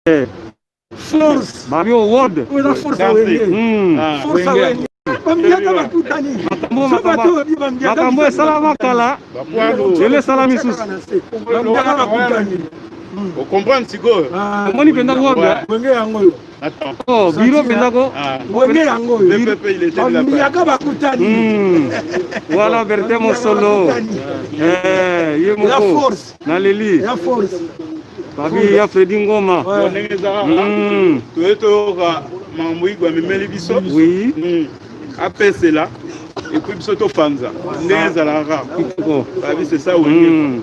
Force. Babio World. Una force wenge. Force wenge. Bambiaka bakutani. Makambo salama kala. Ele salami sus. Bambiaka bakutani. Vous comprenez Sigo? Moni penda World. Wenge yango. Attends. Oh, biro penda ko. Wenge yango. DPP il était de la Bambiaka bakutani. Voilà Berthe Mosolo. La force. Na Leli. La force. Babi ya Fredi Ngoma. Oui. Après cela, et puis Soto Fanza. C'est ça, oui.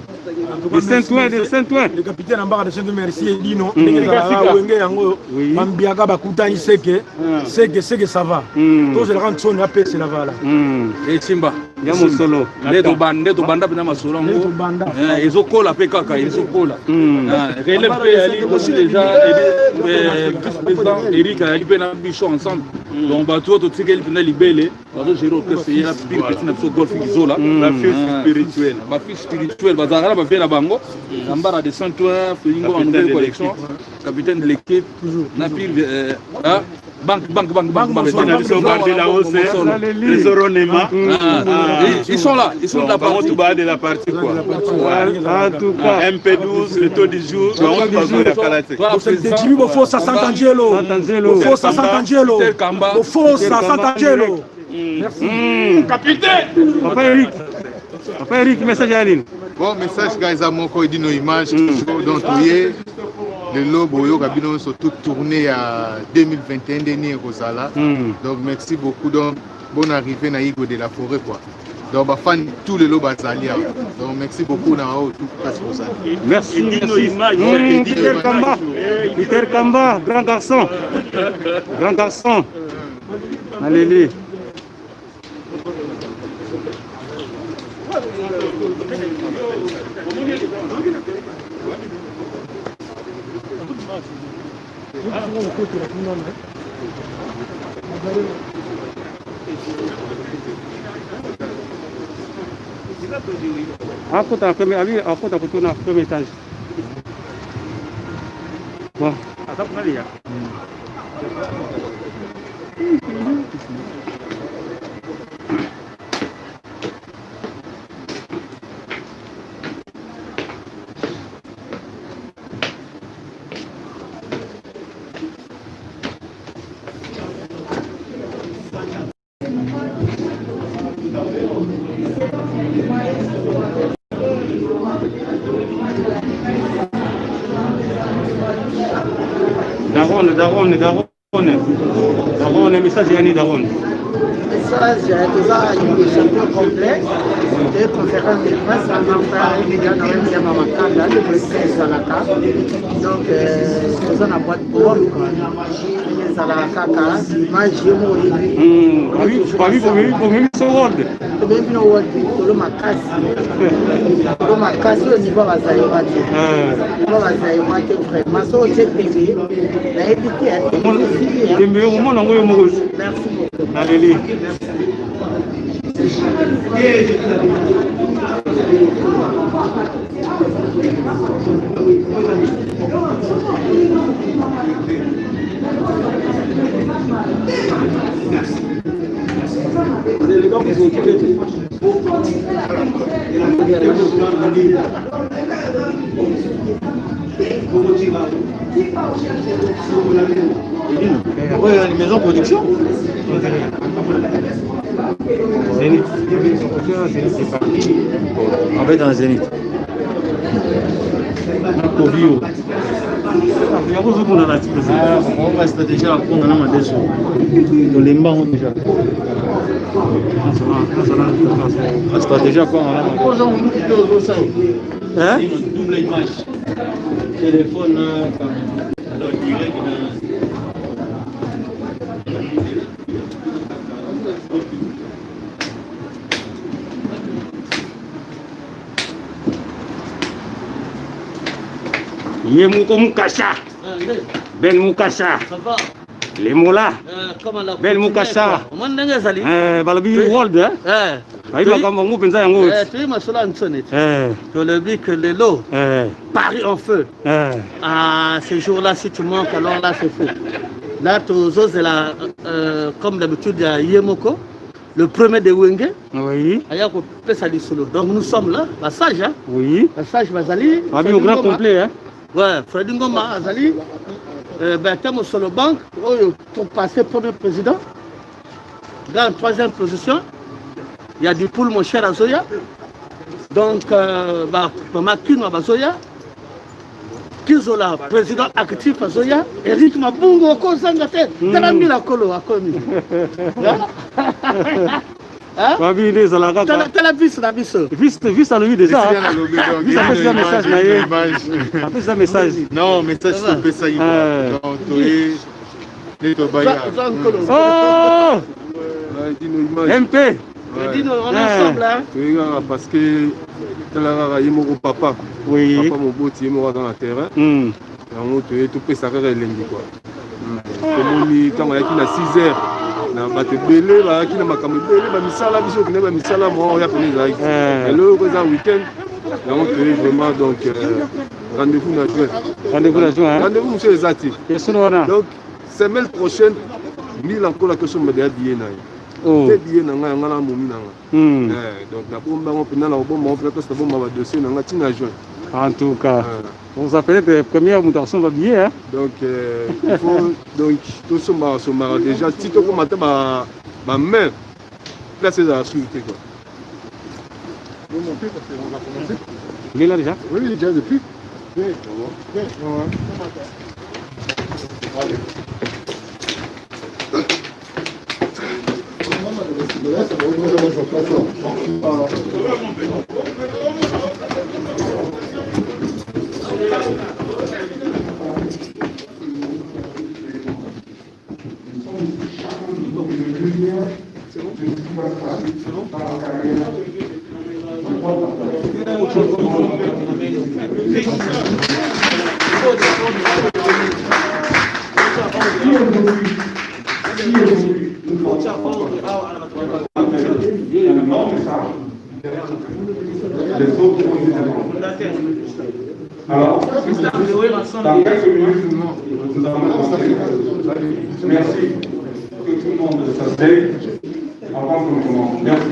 De Saint-Ouen. Le capitaine Ambara de Saint-Ouen, merci Dino. Wenge yango. Bambiaka bakutani seke. Seke ça va. Tous les rangs sont appelés c'est la vala. Et Simba. Ya Mosolo. Ndeto banda bina masolo ngo. Ezokola pe kaka, ezokola. Relève pe ali aussi déjà vice-président Eric ali pe na bicho ensemble. Donc bato to tsikeli pina libele. Bato gérer que c'est la pire petite na golf izola. La fille spirituelle. Ma fille spirituelle bazara ba na bango. Ambara de Saint-Ouen, Felingo en nouvelle collection. Capitaine de l'équipe na pire Banque. Ils sont là, ils sont de la partie. Tout bas de la partie quoi. En tout cas. MP12, le taux du jour. Fossa Sant'Angelo. Fossa Sant'Angelo. Fossa Sant'Angelo. Merci. Capitaine. Papa Eric, message à Aline. Bon message guys à mon coïdi nos images donc le lobo yo kabino sont tout tourné à 2021 dernier Rosala. Donc merci beaucoup donc bonne arrivée na Igo de la forêt quoi. Donc ba fan tous les lobes Azalia. Donc merci beaucoup na tout passe Rosala. Merci. Peter Kamba, grand garçon. Allez. Aku tak betul nak ke metal. Wah, atap kali ya. Daron, message yani Daron. Message déjà une champion complet. De conférence de presse à ma frère Emiliano Yamakanda, le président Zalaka. Donc, nous avons la boîte pour Zalaka, image de Pour lui, c'est World. Même no World, pour le Makasi au niveau Bazaïwati. Bazaïwati, vraiment, ça au TV. La étiquette. Le meilleur moment, on va y Merci beaucoup. Allez. Oui, une maison production. Zénith. C'est parti. On va être dans le Zénith. Kovio. On reste déjà à prendre un an dessus. Dans les mains déjà. On reste déjà quoi Hein? Double image. Téléphone, alors direct. Yemuko Mukasha. Ben Mukasha. Les mots là. Ben Mukasha. Balabi World. Tu m'as cela en sonnet. Je le dis que les lots, Paris en feu. Ces jours-là, si tu manques, alors là, c'est fou. Là, tu oses, comme d'habitude, il y a Yemoko, le premier de Wenge. Oui. Donc nous sommes là, la sage. Hein? Oui. La sage Bazali. Au grand complet. Hein? Ouais, Freddy Ngoma, Azali. Thème sur le banc, pour passer premier président. Dans la troisième position, il y a du poule, mon cher Azoya. Donc, Makino Azoya. Kizola, président actif Azoya. Eric Mabungo, Kozangate. Talami la Kolo, a commis. T'as la vis, la vis. Vis à lui déjà. Vis à fait un message. Un message. Non, message sur le PSAI. Oh! MP! On est ensemble là. Parce que papa. Oui. Papa mon beau tient dans la terre. Tout peut s'arrêter lundi quoi. Quand on a 6 heures. Na bato belé ba ki na makambo belé ba misala biso ki na ba misala mo ya pene za ki le ko week-end na on peut vraiment donc rendez-vous na juin rendez-vous monsieur Zati donc semaine prochaine 1000 encore la question me dia billet na te billet na nga ngala momi na nga donc na bomba on pena na bomba on fait ça bomba ba dossier na nga tina juin en tout cas on s'appelle les premières mutations va billet hein donc il faut donc tout ce marre déjà si tu commences ma main là c'est la sécurité quoi. Il est là déjà? Oui, il est déjà depuis. Alors, dans quelques minutes, nous allons merci que tout le monde s'asseye avant que nous commencions. Merci.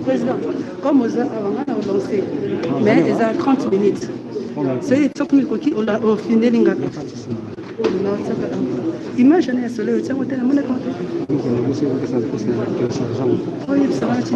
Président, comme on a lancé, mais ils ont 30 minutes. C'est 30 minutes qu'on a fini l'ingaka. Image est sur le tient au téléphone. Oui, ça va être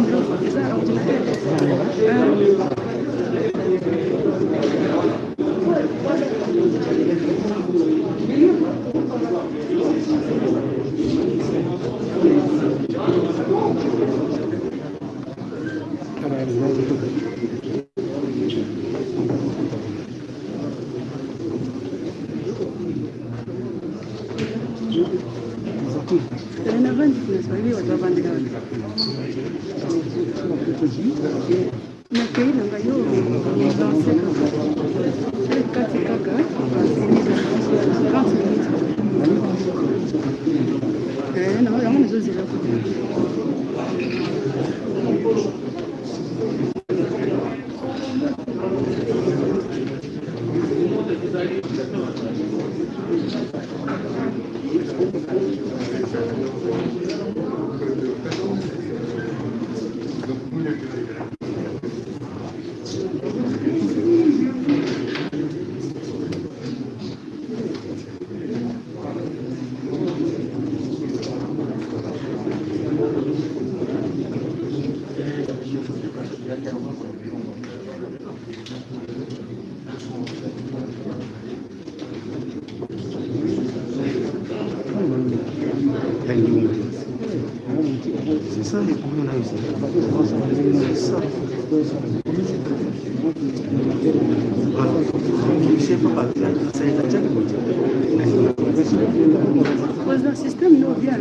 le système nous bien.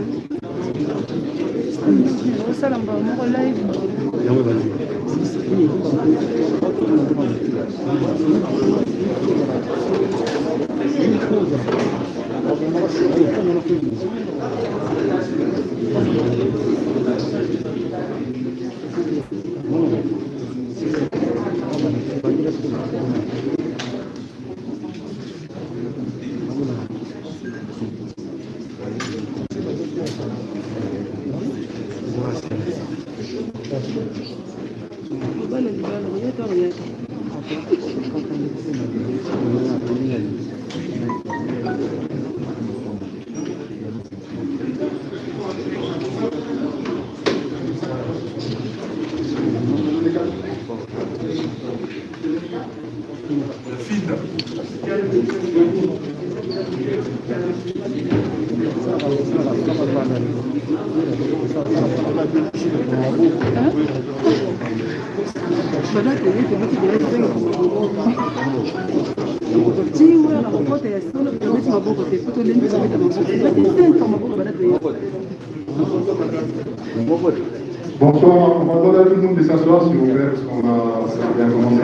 Bonsoir, on va demander à tout le monde de s'asseoir s'il vous plaît, parce qu'on va bien commencer.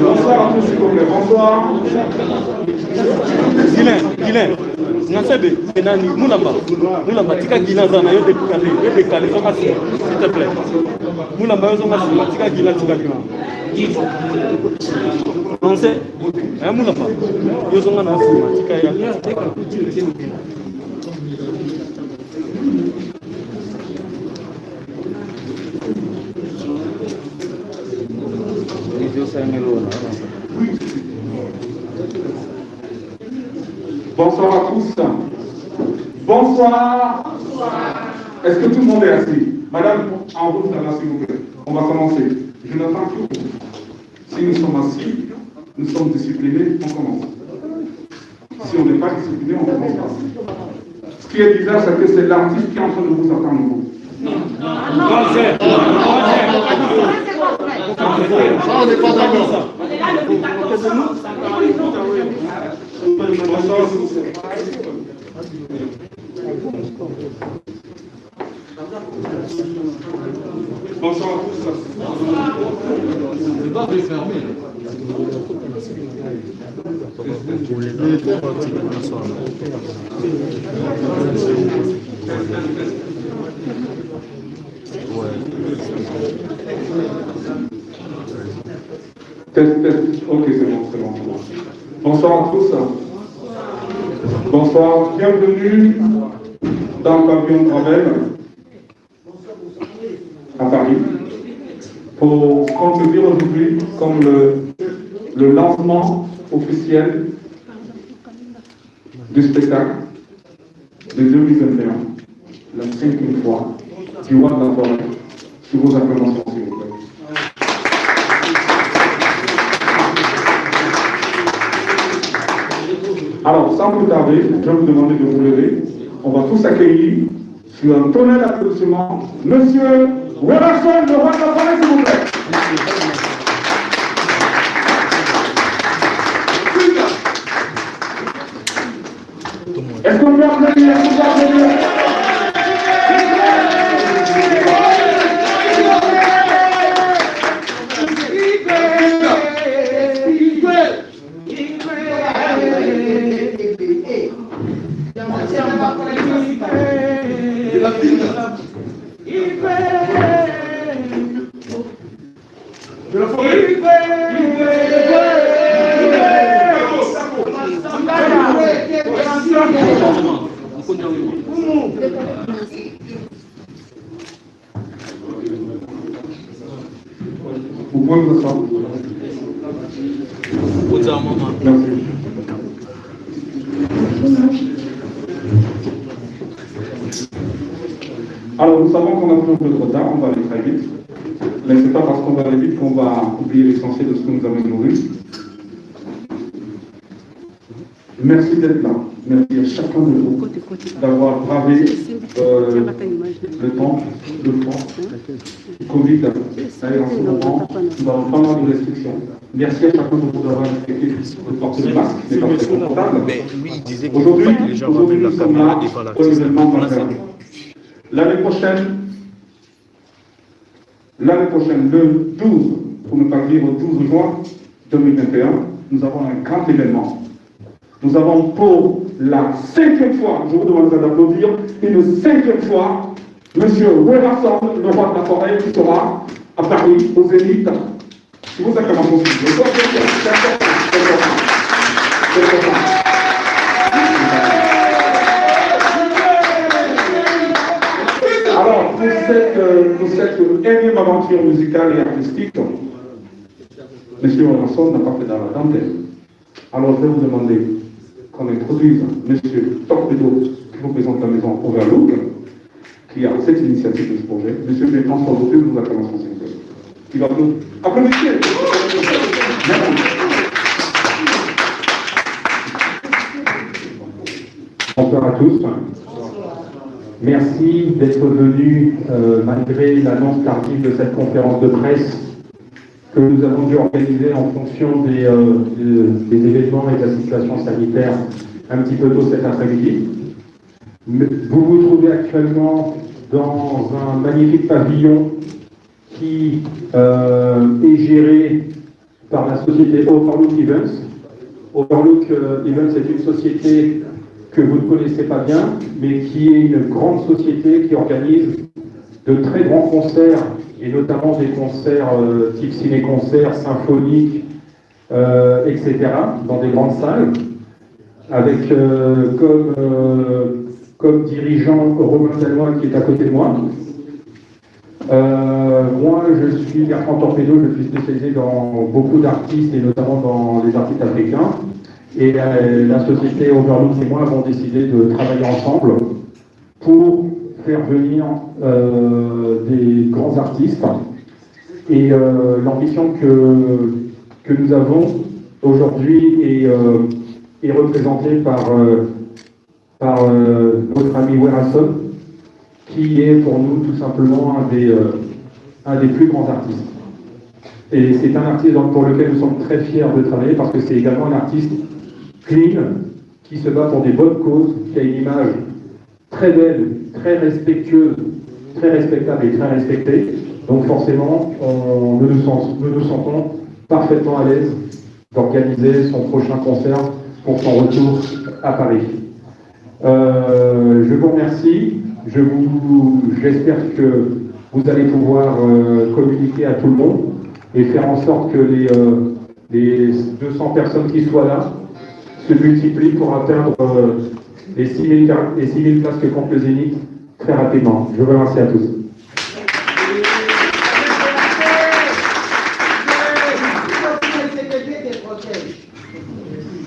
Bonsoir à tous, s'il vous plaît. Bonsoir. Guilain, Nansebe, Enani, Moulamba, Tika Guilain, Zana, yo décalé, s'il te plaît. Moulamba, yo Zana, Tika Guilain, Tika Guilain. Français, Moulamba, yo Zana, Tika Guilain. Bonsoir à tous. Bonsoir. Est-ce que tout le monde est assis? Madame, en route là, s'il vous plaît. On va commencer. Je n'attends que vous. Si nous sommes assis, nous sommes disciplinés, on commence. Si on n'est pas discipliné, on ne commence pas. Ce qui est bizarre, c'est que c'est l'artiste qui est en train de vous attendre, vous. On n'est pas d'accord. Bonsoir à tous. Test. Ok, c'est bon. Bonsoir à tous. Bonsoir, bienvenue dans le pavillon Gravel à Paris pour contribuer aujourd'hui comme le lancement officiel du spectacle de 2021, la 5e fois du Roi de la Forêt, sur vos acclamations s'il vous plaît. Alors, sans plus tarder, je vais vous demander de vous lever. On va tous accueillir sur un tonnerre d'applaudissements Monsieur Werrason, le Roi de la Forêt, s'il vous plaît. Est-ce qu'on peut applaudir? Vous pouvez vous asseoir. Merci. Alors, nous savons qu'on a pris un peu de retard, on va aller très vite. Mais ce n'est pas parce qu'on va aller vite qu'on va oublier l'essentiel de ce que nous avons nourri. Merci d'être là. Merci à chacun de vous d'avoir bravé le temps, le froid, le Covid. En ce moment, nous avons pas mal de restrictions. Merci à chacun de vous d'avoir respecté de porter le masque, c'est pas très confortable. Aujourd'hui, nous sommes là pour l'événement d'enfer. L'année prochaine, le 12, pour ne pas dire au 12 juin 2021, nous avons un grand événement. Nous avons pour la 5e fois, je vous demande d'applaudir, une 5e fois, M. Werrason, le Roi de la Forêt, qui sera à Paris, aux Zénith. Je vous acclame pour Alors, pour cette énième aventure musicale et artistique, M. Werrason n'a pas fait dans la dentelle. Alors, je vais vous demander qu'on introduise M. Torpedo, qui représente la maison Overlook, qui a cette initiative de ce projet. M. Bertrand Sordoté, nous acclamons s'il vous plaît. Il va nous applaudisser. Merci. Bonsoir à tous. Merci d'être venus malgré l'annonce tardive de cette conférence de presse que nous avons dû organiser en fonction des événements et de la situation sanitaire un petit peu tôt cet après-midi. Vous vous trouvez actuellement dans un magnifique pavillon qui est géré par la société Overlook Events. Overlook Events est une société que vous ne connaissez pas bien, mais qui est une grande société qui organise de très grands concerts, et notamment des concerts type ciné-concerts, symphoniques, etc., dans des grandes salles, avec comme dirigeant Romain Dalois qui est à côté de moi. Moi, je suis Bertrand Torpedo, je suis spécialisé dans beaucoup d'artistes, et notamment dans les artistes africains. Et la société Overlook et moi avons décidé de travailler ensemble pour faire venir des grands artistes. Et l'ambition que nous avons aujourd'hui est représentée par notre ami Werrason, qui est pour nous tout simplement un des plus grands artistes. Et c'est un artiste pour lequel nous sommes très fiers de travailler, parce que c'est également un artiste clean, qui se bat pour des bonnes causes, qui a une image très belle, très respectueuse très respectable et très respecté. Donc forcément, nous nous sentons parfaitement à l'aise d'organiser son prochain concert pour son retour à Paris. Je vous remercie. J'espère que vous allez pouvoir communiquer à tout le monde et faire en sorte que les 200 personnes qui soient là se multiplient pour atteindre les 6 000 places que compte le Zénith très rapidement. Je vous remercie à tous.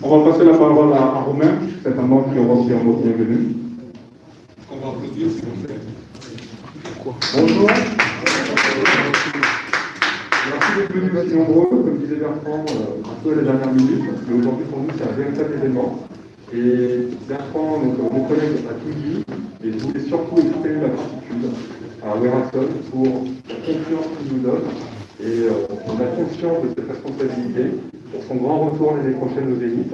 On va passer la parole à Romain, c'est un homme qui aura aussi un mot bienvenue. On va applaudir s'il vous plaît. Bonjour. Merci d'être venus aussi nombreux, comme disait Bertrand, un peu à la dernière minute, mais aujourd'hui pour nous c'est un véritable événement. Et Bertrand, mon collègue, a tout dit, et je voulais surtout exprimer la gratitude à Werason pour la confiance qu'il nous donne. Et on a conscience de cette responsabilité pour son grand retour l'année prochaine au Zénith.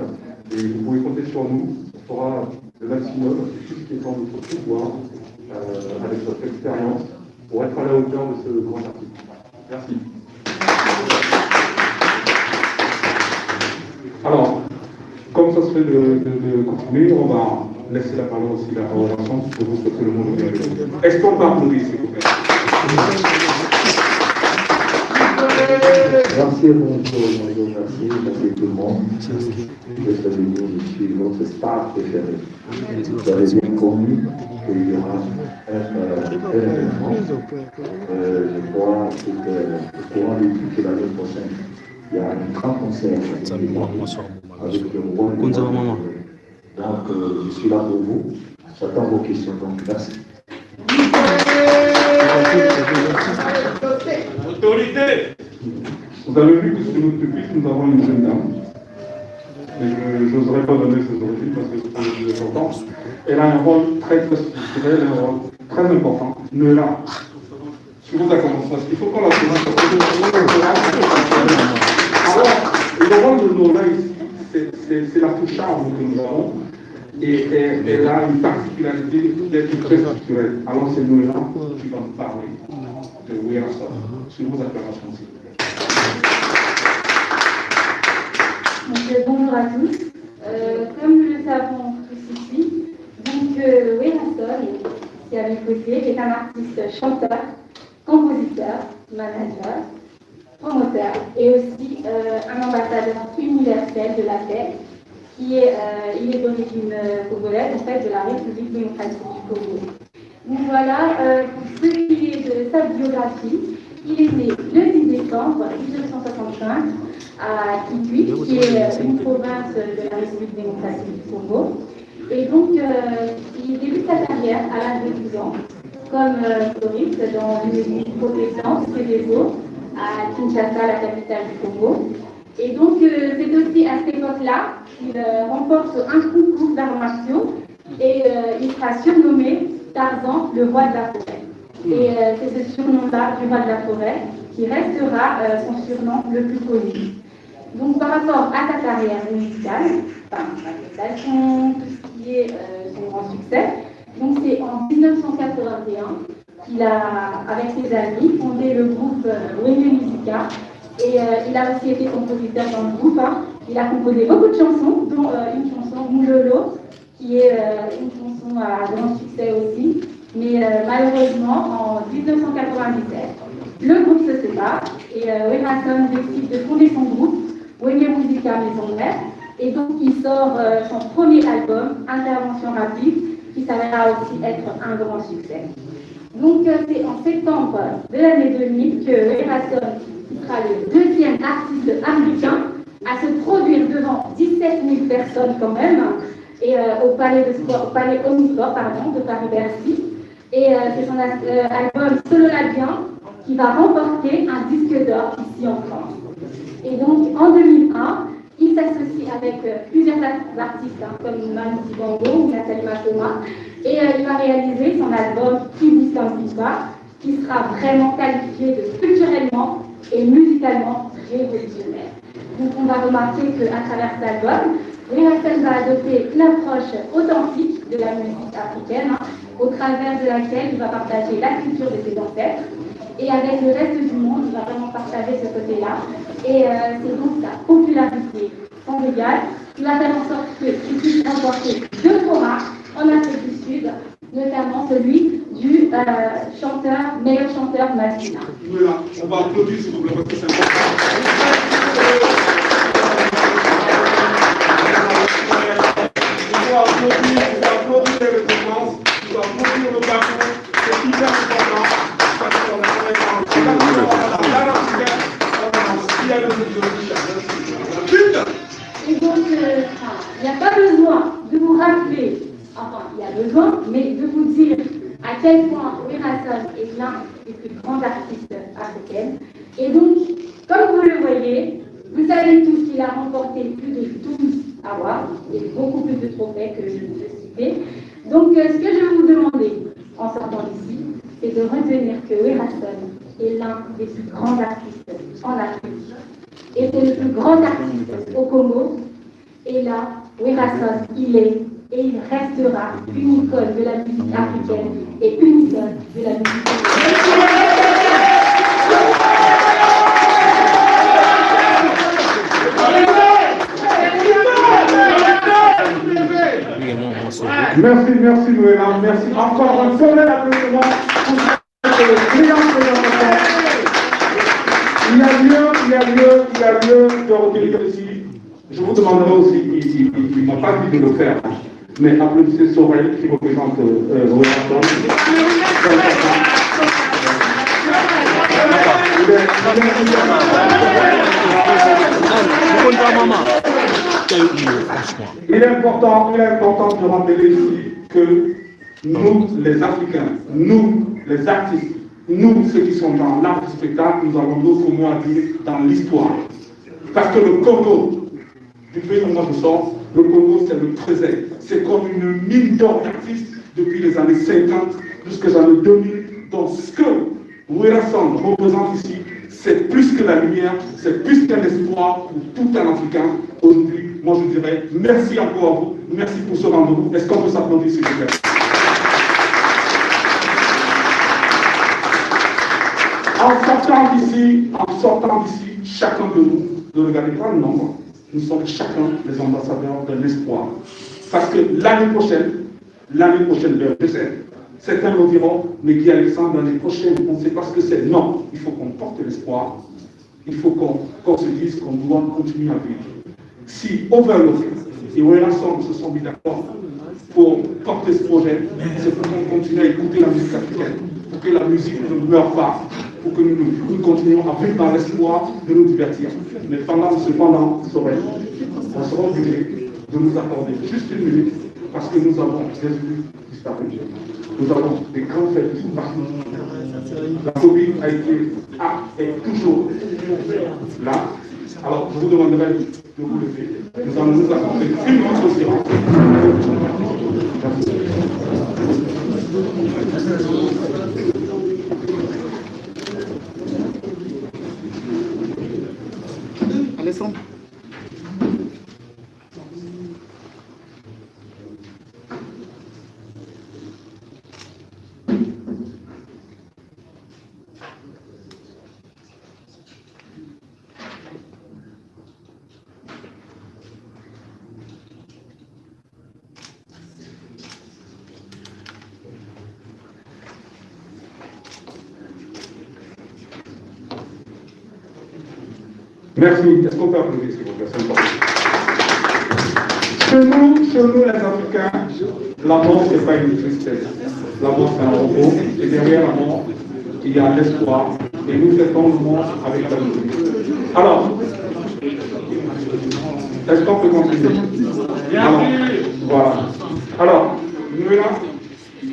Et vous pouvez compter sur nous, on fera le maximum, tout ce qui est en notre pouvoir, avec votre expérience, pour être à la hauteur de ce grand artiste. Merci. Alors, comme ça serait de continuer, on va laisser la parole aussi à Werason pour vous souhaiter le mot de bienvenue. Est-ce qu'on peut applaudir, s'il vous plaît? Merci, bonjour, merci tout le monde. Je suis venu, je suis votre star préféré. Vous avez bien connu qu'il y aura un événement. Je crois que courant de l'année prochaine, il y a un grand concert avec le roi. Donc, je suis là pour vous. J'attends vos questions. Donc, merci. Autorité. Vous avez vu que sur notre public, nous avons une jeune dame. Et je n'oserais pas donner ses origines parce que c'est important. Elle a un rôle très structurel, un rôle très important. Noëlla, je vous commence parce qu'il faut qu'on la présente. Alors, le rôle de Noëlla ici, c'est la touche charme que nous avons. Et elle a une particularité d'être très structurelle. Alors, c'est Noëlla qui va nous parler de Werason sur vos acclamations, s'il vous plaît. Bonjour à tous. Comme nous le savons tous ici, Werason, qui est à mes côtés, est un artiste chanteur, compositeur, manager, promoteur et aussi un ambassadeur universel de la paix. Il est d'origine congolaise, en fait, de la République démocratique du Congo. Donc voilà, pour ce qui est de sa biographie, il est né le 10 décembre 1965 à Kitui, qui est une province de la République démocratique du Congo. Et donc, il débute sa carrière à l'âge de 12 ans, comme floriste dans une église protestante près des eaux, à Kinshasa, la capitale du Congo. Et donc, c'est aussi à cette époque-là qu'il remporte un concours d'arts martiaux et il sera surnommé Tarzan, le roi de la forêt. Et c'est ce surnom-là, du roi de la forêt, qui restera son surnom le plus connu. Donc, par rapport à sa carrière musicale, tout ce qui est son grand succès, donc c'est en 1981 qu'il a, avec ses amis, fondé le groupe Wenge Musica. Et il a aussi été compositeur dans le groupe. Il a composé beaucoup de chansons, dont une chanson Moulolo, qui est une chanson à grand succès aussi. Mais malheureusement, en 1997, le groupe se sépare et Werason décide de fonder son groupe, Wenge Musica Maison Mère. Et donc il sort son premier album, Intervention rapide, qui s'avérera aussi être un grand succès. Donc c'est en septembre de l'année 2000 que Werason sera le deuxième artiste américain à se produire devant 17 000 personnes quand même, et au palais Omnisport de Paris-Bercy. Et c'est son album Solo Labien qui va remporter un disque d'or ici en France. Et donc en 2001, il s'associe avec plusieurs artistes comme Manu Dibango ou Nathalie Masoma, et il va réaliser son album Kiwi Sampipa, qui sera vraiment qualifié de culturellement et musicalement révolutionnaire. Donc on va remarquer qu'à travers cet album, Hassan va adopter une approche authentique de la musique africaine, au travers de laquelle il va partager la culture de ses ancêtres. Et avec le reste du monde, il va vraiment partager ce côté-là. Et c'est donc sa popularité mondiale qui va faire en sorte qu'il puisse remporter 2 formats en Afrique du Sud, notamment celui du meilleur chanteur masculin. Voilà, on va applaudir s'il vous plaît parce que c'est important. Il faut applaudir les récompenses, il faut applaudir le parcours, c'est hyper important parce qu'on et donc, il n'y a pas besoin de vous rappeler, enfin, il y a besoin, mais de vous dire à quel point Louis Hassan est l'un des plus grands artistes africains. Et donc, comme vous le voyez, vous savez tous qu'il a remporté plus de 12 awards et beaucoup plus de trophées que je ne peux citer. Donc, ce que je vais vous demander en sortant d'ici, c'est de retenir que Louis Hassan est l'un des plus grands artistes en Afrique. Et c'est le plus grand artiste au Congo. Et là, Louis Hassan, il est et il restera une icône de la musique africaine et une icône de la musique Merci Noéla, merci encore un tonnerre d'applaudissements pour ce brillant présentation. Il y a lieu de retenir ici. Je vous demanderai aussi, ils ne m'ont pas dit de le faire, mais applaudissez Sorel qui représente Louis Hassan. Il est important de rappeler ici que nous, les Africains, nous, les artistes, nous, ceux qui sont dans l'art du spectacle, nous avons notre mot à dire dans l'histoire. Parce que le Congo, du pays où nous sommes, le Congo, c'est le trésor. C'est comme une mine d'or d'artistes depuis les années 50 jusqu'aux années 2000. Donc, ce que Louis Hassan représente ici, c'est plus que la lumière, c'est plus qu'un espoir pour tout un Africain. Aujourd'hui, moi je dirais merci encore à vous, merci pour ce rendez-vous. Est-ce qu'on peut s'applaudir s'il vous plaît? En sortant d'ici, chacun de nous, ne regardez pas le nombre, nous sommes chacun les ambassadeurs de l'espoir. Parce que l'année prochaine, certains me diront, mais Guy Alexandre, l'année prochaine, on ne sait pas ce que c'est. Non, il faut qu'on porte l'espoir, il faut qu'on se dise qu'on doit continuer à vivre. Si Overlook et Louis Hassan se sont mis d'accord pour porter ce projet, c'est pour qu'on continue à écouter la musique africaine, pour que la musique ne meure pas, pour que nous continuions à vivre dans l'espoir de nous divertir. Mais cependant, Sorel, on sera obligé de nous accorder juste une minute, parce que nous avons des élus disparus. Nous avons des grands faits tout partout. La Covid est toujours là. Alors, je vous demanderai de vous lever. Nous allons nous accorder une minute de silence. Alessandro. Merci. Est-ce qu'on peut applaudir s'il vous plaît? C'est important. Chez nous, les Africains, la mort, ce n'est pas une tristesse. La mort, c'est un repos. Et derrière la mort, il y a l'espoir. Et nous fêtons le monde avec la musique. Alors, est-ce qu'on peut continuer? Alors, voilà. Alors, Noéla,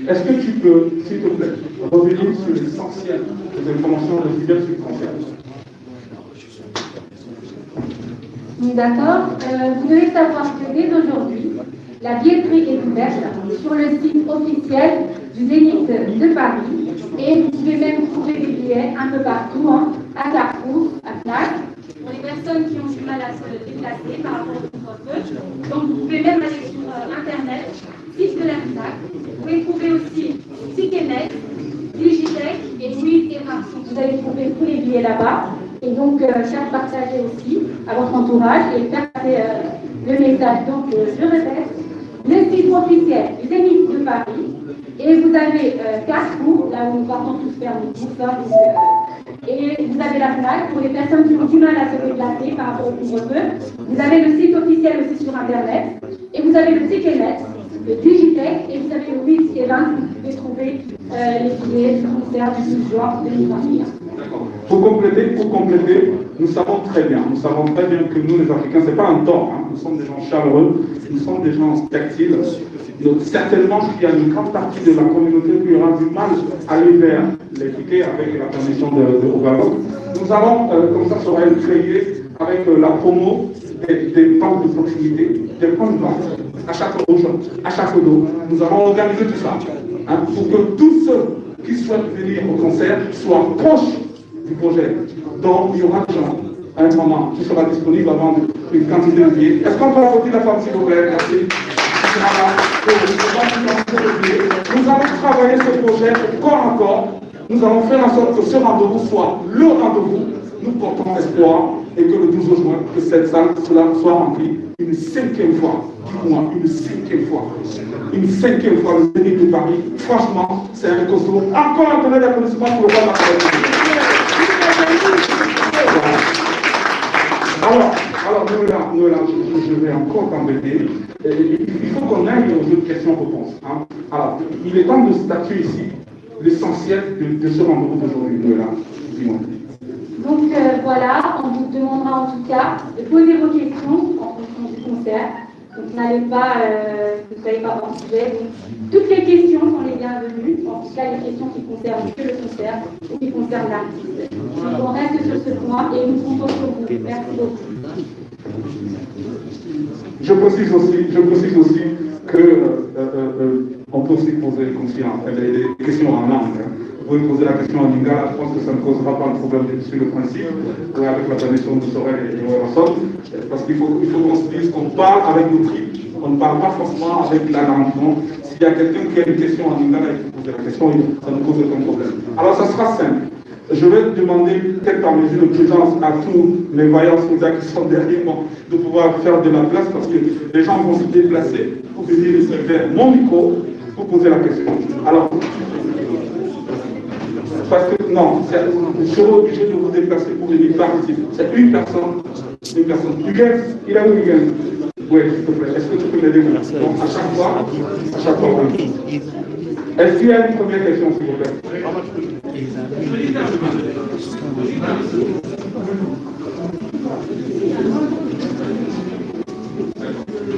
est-ce que tu peux, s'il te plaît, revenir sur l'essentiel des informations de diverses circonstances? D'accord. Vous devez savoir que dès aujourd'hui, la billetterie est ouverte sur le site officiel du Zénith de Paris. Et vous pouvez même trouver des billets un peu partout, à Carrefour, à Fnac. Pour les personnes qui ont du mal à se déplacer par rapport au couvre-feu. Donc vous pouvez même aller sur Internet, site de l'ARSAC. Vous pouvez trouver aussi Ticketnet, Digitech et Louise et Mars. Vous allez trouver tous les billets là-bas. Et donc, faire partager aussi à votre entourage et faire passer le message. Donc, je répète, le site officiel du Zénith de Paris. Et vous avez Carrefour, là où nous partons tous faire nos courses. Et vous avez la FNAC pour les personnes qui ont du mal à se déplacer par rapport au couvre-feu. Vous avez le site officiel aussi sur Internet. Et vous avez le Ticketnet, le Digitech, et vous avez le Wix et là où vous pouvez trouver les billets du concert du 12 juin 2021. Pour compléter, nous savons très bien que nous, les Africains, ce n'est pas un tort, hein, nous sommes des gens chaleureux, nous sommes des gens tactiles. Donc, certainement qu'il y a une grande partie de la communauté qui aura du mal à aller vers les tickets avec la permission de Obama. Nous allons, comme ça sera créé avec la promo des banques de proximité, des points de vente, à chaque rouge, à chaque dos. Nous allons organiser tout ça hein, pour que tous ceux qui souhaitent venir au concert soient proches du projet. Donc, il y aura des gens, à un moment, qui sera disponible avant une quantité de billets. Est-ce qu'on peut applaudir la femme, s'il vous plaît? Merci. Nous allons travailler ce projet corps à corps. Nous allons faire en sorte que ce rendez-vous soit le rendez-vous. Nous portons espoir et que le 12 juin, que cette salle soit remplie une cinquième fois. Dis-moi, une cinquième fois. Une cinquième fois le Zénith de Paris. Franchement, c'est un costaud. Encore un tonnerre d'applaudissements pour le roi de la Alors, je vais encore t'embêter. Il faut qu'on aille aux autres questions-réponses. Hein. Alors, il est temps de statuer ici l'essentiel de ce rendez-vous d'aujourd'hui. Dis-moi. Donc voilà, on vous demandera en tout cas de poser vos questions en fonction du concert. Donc n'allez pas, que vous ne soyez pas hors sujet. Donc, toutes les questions sont les bienvenues, en tout cas les questions qui concernent que le concert et qui concernent l'artiste. Donc on reste sur ce point et nous comptons sur vous. Merci beaucoup. Je précise aussi que on peut aussi poser des questions en langue. Vous pouvez poser la question en lingala, je pense que ça ne causera pas un problème sur le principe, avec la permission de Sorel et de Rasson, parce qu'il faut qu'on se dise qu'on parle avec nos tripes, on ne parle pas forcément avec la langue. Donc, s'il y a quelqu'un qui a une question en lingala et qui pose la question, ça ne pose aucun problème. Alors, ça sera simple. Je vais demander, peut-être par mesure de prudence, à tous les vaillants soldats qui sont derrière moi, de pouvoir faire de la place, parce que les gens vont se déplacer pour venir vers mon micro pour poser la question. Alors, parce que non, je serai obligé de vous déplacer pour venir participer. C'est une personne. Hugues, il a où Hugues? Oui, s'il te plaît. Est-ce que tu peux m'aider? Donc, à chaque fois, oui. Est-ce qu'il y a une première question, s'il vous plaît?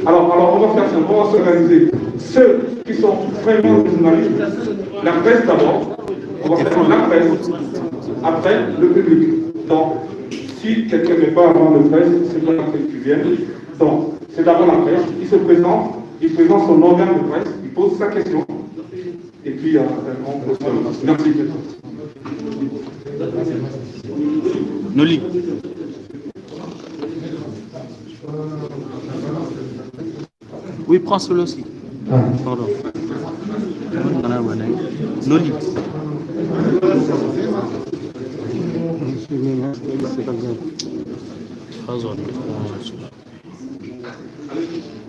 Alors, on va faire ça, on va s'organiser. Ceux qui sont vraiment des journalistes, la presse d'abord. On va faire la presse, après le public. Donc, si quelqu'un n'est pas avant le presse, c'est pas la presse qui vient. Donc, c'est d'abord la presse, il se présente, il présente son organe de presse, il pose sa question, et puis on pose sa question. Merci. Noli. Oui, prends celui aussi. Pardon. Noli.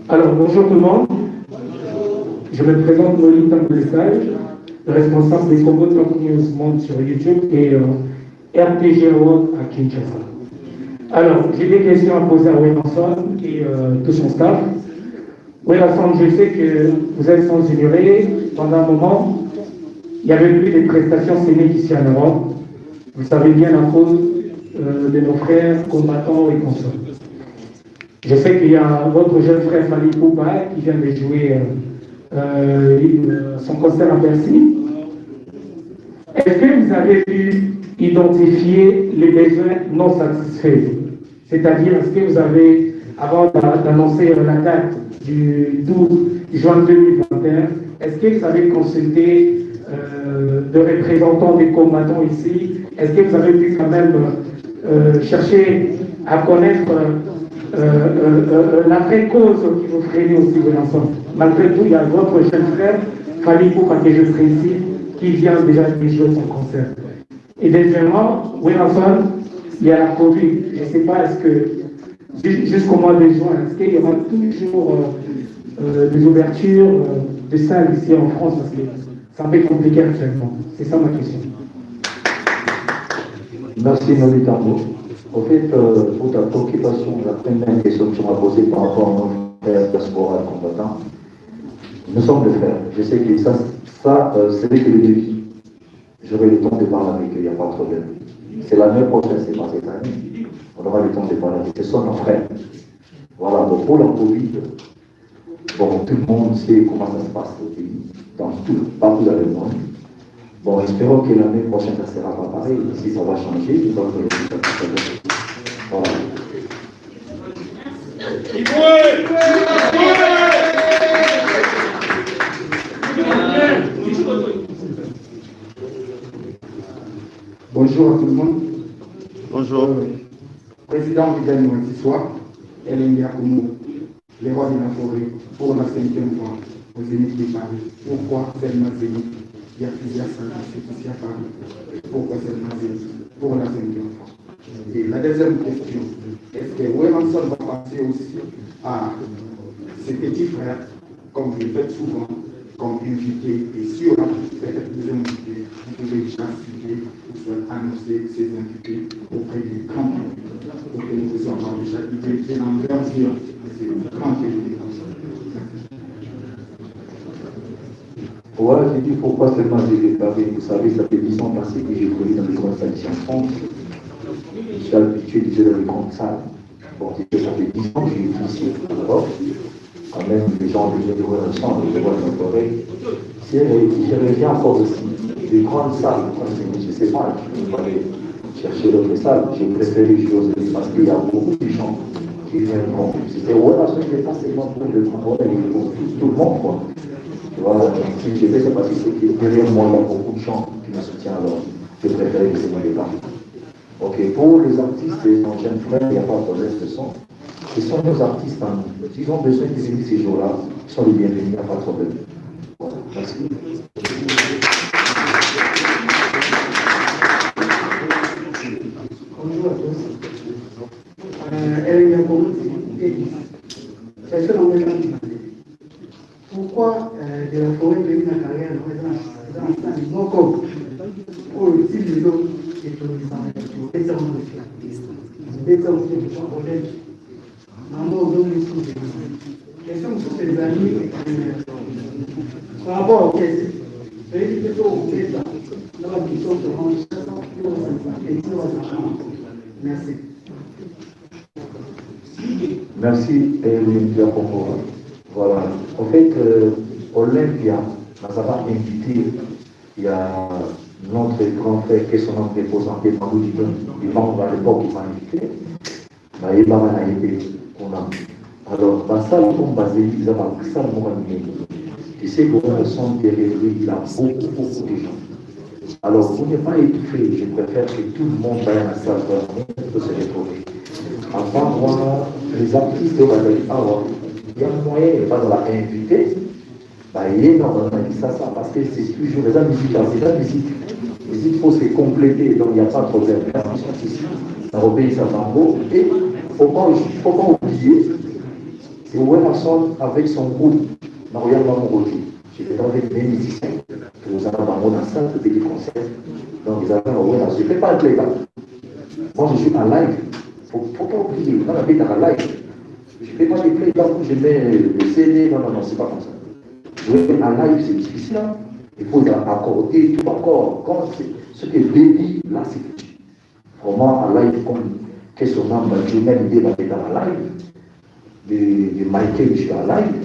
Alors, bonjour tout le monde. Je me présente Noli Tambelesage, responsable des Congo Top News Monde sur YouTube et RTG World à Kinshasa. Alors, j'ai des questions à poser à Wilson et tout son staff. Wilson, je sais que vous êtes sans ignorer, pendant un moment, il y avait eu des prestations scéniques ici en Europe. Vous savez bien la cause de nos frères combattants et consorts. Je sais qu'il y a votre jeune frère Fali Poupa qui vient de jouer son concert à Bercy. Est-ce que vous avez pu identifier les besoins non satisfaits? C'est-à-dire, est-ce que vous avez, avant d'annoncer la date du 12 juin 2021, est-ce que vous avez consulté de représentants des combattants ici? Est-ce que vous avez pu quand même chercher à connaître la vraie cause qui vous freinez aussi, Williamson. Malgré tout, il y a votre jeune frère, Falipou Paquet précis, qui vient déjà de jouer son concert. Et deuxièmement, Williamson, il y a la Covid. Je ne sais pas, est-ce que jusqu'au mois de juin, est-ce qu'il y aura toujours des ouvertures de salles ici en France, parce que ça va être compliqué actuellement. C'est ça ma question. Merci Noli Tambo. En fait, pour ta préoccupation, la première question que tu m'as posée par rapport à mon frère diaspora combattant, nous sommes des frères. Je sais que ça c'est que le début. J'aurai le temps de parler avec eux, il n'y a pas de problème. C'est l'année prochaine, c'est pas cette année. On aura le temps de parler avec eux. Ce sont nos frères. Voilà, donc pour la Covid, bon, tout le monde sait comment ça se passe au pays, partout dans le monde. Bon, espérons que l'année prochaine, ça ne sera pas pareil. Si ça va changer, donc voilà. Bonjour à tout le monde. Bonjour. Président Vidal Moisissois, Hélène Yakoumou, les rois de la forêt, pour la 5e fois au Zénith de Paris. Pourquoi seulement Zénith? Il y a plusieurs salles ici à Paris. Pourquoi seulement Zénith? Pour la 5e fois. Et la deuxième question, est-ce que Williamson va passer aussi à ses petits frères, comme vous le faites souvent, comme invité, et si on a peut-être des invités, vous pouvez déjà citer ou soit annoncer ces invités auprès des grands publics, pour que nous puissions avoir déjà l'idée de l'envergure de ces grands publics. Voilà, j'ai dit pourquoi seulement j'ai déclaré. Vous savez, ça fait 10 ans passés que j'ai connu dans les grandes salles ici en France. Je suis habitué déjà dans les grandes salles. Bon, ça fait 10 ans que j'ai été ici en Europe. Quand même, les gens venaient de voir ensemble, de voir notre oreille. Si je reviens encore aussi, des grandes salles, je ne sais pas, je vais aller chercher d'autres salles. J'ai préféré jouer aux États parce qu'il y a beaucoup de gens qui viendront. C'était relation, ce n'est pas seulement pour le grand mais pour tout le monde, quoi. Voilà, donc si je fais ça parce que derrière moi, il y a beaucoup de gens qui me soutiennent, alors je préfère que c'est mon départ. Ok, pour les artistes et nos jeunes frères, il n'y a pas de problème, ce sont nos artistes à nous. S'ils ont besoin de venir ces jours-là, ils sont les bienvenus, il n'y a pas de problème. Voilà, merci. Bonjour à tous. Hélène Yakoumou, c'est ça l'envers. Pourquoi de la forêt de la carrière dans un comme pour le style de l'eau et pour les armes, les armes quels sont ces amis par rapport aux caisses? Merci. Merci, Olympia Pomora. Voilà. En fait, Olympia nous avons invité, il y a notre grand frère qui est son nom représenté par nous, il m'a à l'époque, il m'a invité. Alors, dans ça, comme basé, ils ont ça, tu sais qu'on son derrière lui, il a beaucoup de gens. Alors, pour ne pas étouffer, je préfère que tout le monde aille à la salle pour se retrouver. Enfin, moi, les artistes de il y a un moyen, il n'y a pas de la inviter. Il est normalement ça, parce que c'est toujours les musique, c'est la musique. Il faut se compléter, donc il n'y a pas de problème. Ils sont ici, dans le pays, ça va beau. Et il ne faut pas oublier, c'est Williamson avec son groupe, Marianne Mamoroti. J'étais avec des musiciens, que vous avez dans la salle de des concerts. Donc ils avaient un Williamson. Je ne fais pas le playback. Moi, je suis en live. Il ne faut pas oublier, dans la vie, dans la live. Je ne fais pas des playback où je mets le CD, non, c'est pas comme ça. Jouer en live, c'est difficile. Il faut accorder tout encore. Quand ce que Baby, là, c'est vraiment en live, comme qu'est-ce qu'on a, je mets l'idée dans la live. De Michael, je suis en live.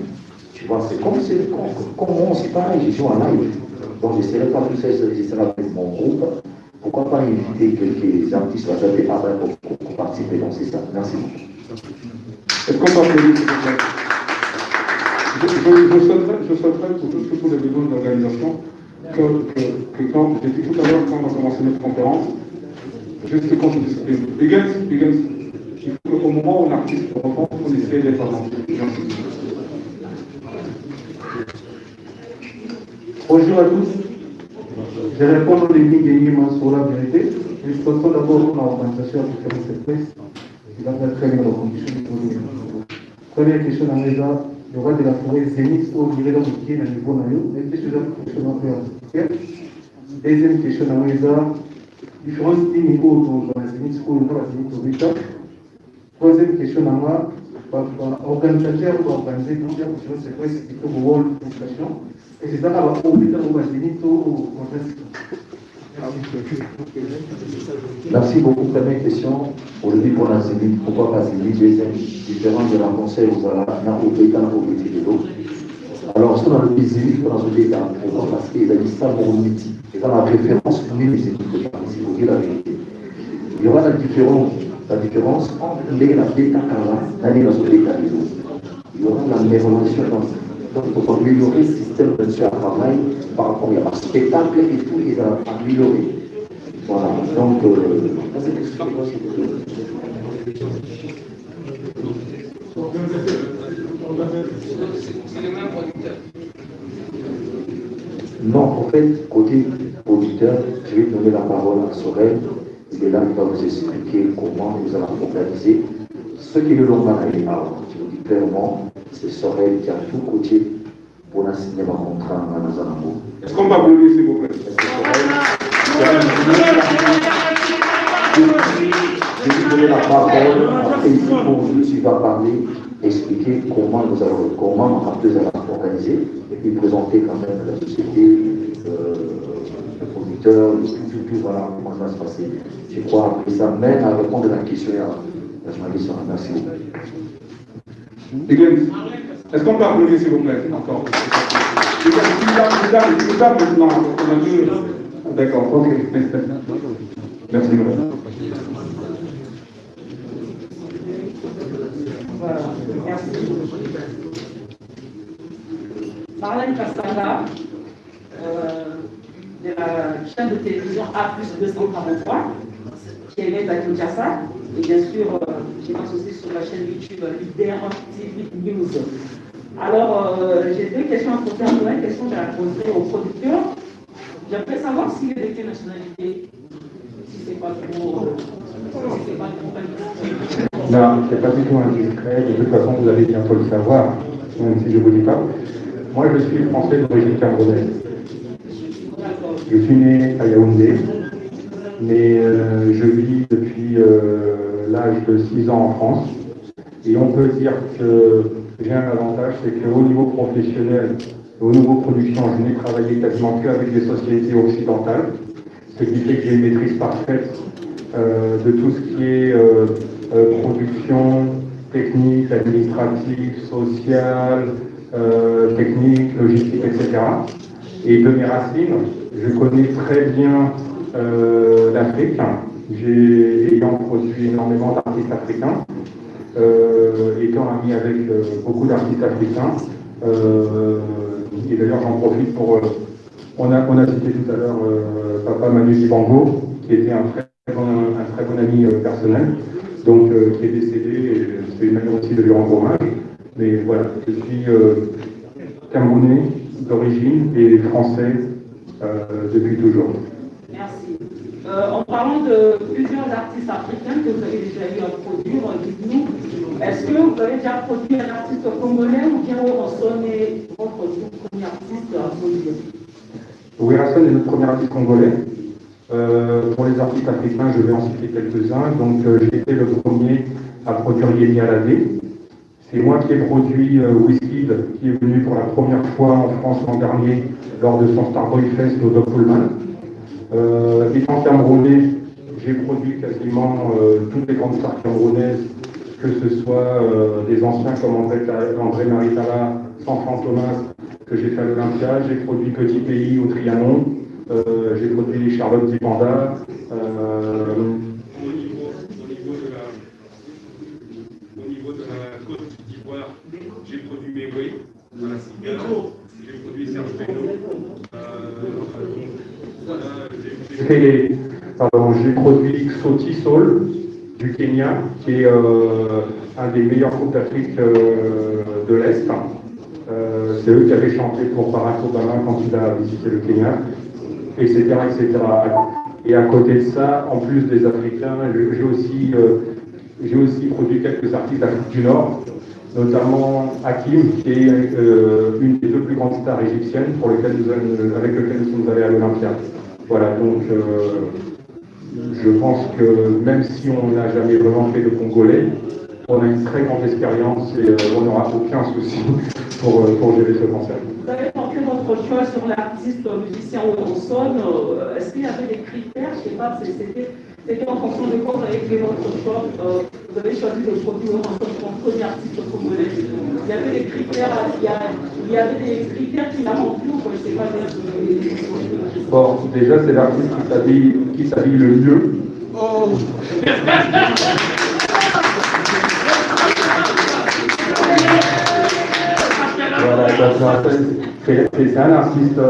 Tu vois, c'est comme moi, c'est pareil, je joue en live. Donc, je ne serai pas tout seul, je serai avec mon groupe. Pourquoi pas inviter quelques artistes pour participer dans ces salles? Merci beaucoup. Est-ce qu'on peut applaudir s'il vous plaît? Je souhaiterais pour tous les besoins d'organisation que quand j'étais tout à l'heure, quand on a commencé notre conférence, juste qu'on se discipline. Higgins, Il faut qu'au moment où l'artiste reprend, on essaie d'être avancé. Bonjour à tous. Je réponds aux lignes sur la vérité. Je suis d'abord pour l'organisation de cette presse. Il va faire très bien la condition de première question dans les arts, le roi de la forêt Zénith au niveau de l'outil à niveau national. Est-ce que c'est un fonctionnement réel? Deuxième question dans les arts, différence des niveaux dans la Zénith ou dans la Zénith au Rita. Troisième question dans moi, organisateur ou organiser plusieurs questions, c'est quoi c'est plutôt le rôle de l'éducation. Et c'est ça va au Rita ou à Zénith ou au Merci beaucoup. Première question, pour le pour la Zénith, pourquoi pas Zénith? Deuxième, différence de la conseil aux Alana, au pays, dans le pays de l'eau. Alors, ce qu'on a le Zénith, on a ce pays parce qu'il a dit ça pour unity. Et dans la préférence, les Zénith, il faut dire la vérité. Il y aura la différence entre les bêta et les bêta de l'eau. Il y aura la mémorisation donc il faut améliorer le système de travail par rapport à un spectacle et tout, il va améliorer. Voilà, donc, non, en fait, côté auditeur, je vais donner la parole à Sorel. Il est là, il va vous expliquer comment nous allons organiser. Ce qui est le long de je vous dis clairement, c'est Sorel qui a tout côté pour signer un contrat à Nazanambo. Est-ce qu'on va applaudir, s'il vous plaît? Je vais donner la parole après pour lui, il va parler, expliquer comment nous allons organiser et puis présenter quand même la société, le producteur, tout, voilà comment ça va se passer. Je crois après ça, même à répondre à la question à la journaliste. Merci beaucoup. Est-ce qu'on peut applaudir, s'il vous plaît? Encore. Maintenant. D'accord, ok. Merci, madame. Voilà, merci. Marlène Castanda, de la chaîne de télévision A+243, qui est née à Kinshasa. Et bien sûr, je passe aussi sur la chaîne YouTube Leader TV News. Alors, j'ai deux questions à poser. La première question, j'ai la poser au producteur. J'aimerais savoir s'il est de quelle nationalité, si c'est pas trop. Non, c'est pas du tout indiscret. De toute façon, vous allez bientôt le savoir, même si je ne vous dis pas. Moi, je suis français d'origine camerounaise. Je suis né à Yaoundé, mais je vis depuis l'âge de 6 ans en France. Et on peut dire que j'ai un avantage, c'est qu'au niveau professionnel, au niveau production, je n'ai travaillé quasiment qu'avec des sociétés occidentales, ce qui fait que j'ai une maîtrise parfaite de tout ce qui est production, technique, administrative, sociale, technique, logistique, etc. Et de mes racines, je connais très bien l'Afrique, ayant produit énormément d'artistes africains, étant ami avec beaucoup d'artistes africains. Et d'ailleurs, j'en profite pour... on a cité tout à l'heure Papa Manu Dibango, qui était un très bon ami personnel, donc qui est décédé, et c'est une manière aussi de lui rendre hommage. Mais voilà, je suis camerounais d'origine et français depuis toujours. Merci. En parlant de plusieurs artistes africains que vous avez déjà eu à produire, dites-nous, est-ce que vous avez déjà produit un artiste congolais ou bien Werrason est votre premier artiste à produire? Werrason est notre premier artiste congolais. Pour les artistes africains, je vais en citer quelques-uns. Donc, j'ai été le premier à produire Yéni Alade. C'est moi qui ai produit Wizkid, qui est venu pour la première fois en France l'an dernier lors de son Starboy Fest au Doc Pullman. Étant camerounais, j'ai produit quasiment toutes les grandes stars camerounaises, que ce soit des anciens comme André Maritala, Sanfran Thomas, que j'ai fait à l'Olympia. J'ai produit Petit Pays au Trianon. J'ai produit Charlotte Dipanda. Au niveau de la Côte d'Ivoire, j'ai produit Mewé, à la Cigale, j'ai produit Serge Beno. J'ai produit Xoti Soul, du Kenya, qui est un des meilleurs groupes d'Afrique de l'Est. C'est eux qui avaient chanté pour Barack Obama quand il a visité le Kenya, etc., etc. Et à côté de ça, en plus des Africains, j'ai aussi produit quelques artistes d'Afrique du Nord, notamment Hakim, qui est une des deux plus grandes stars égyptiennes avec lesquelles nous sommes allés à l'Olympia. Voilà, donc je pense que même si on n'a jamais vraiment fait de Congolais, on a une très grande expérience et on n'aura aucun souci pour gérer ce concert. Vous avez porté votre choix sur l'artiste musicien où on sonne. Est-ce qu'il y avait des critères? Je ne sais pas, c'était en fonction de quoi vous avez fait votre choix. Vous avez choisi de produire en premier artiste congolais. Il y avait des critères, il y avait des critères qui l'a rempli ou je ne sais pas. Bon, déjà, c'est l'artiste qui s'habille le mieux. Oh. Voilà, c'est un artiste,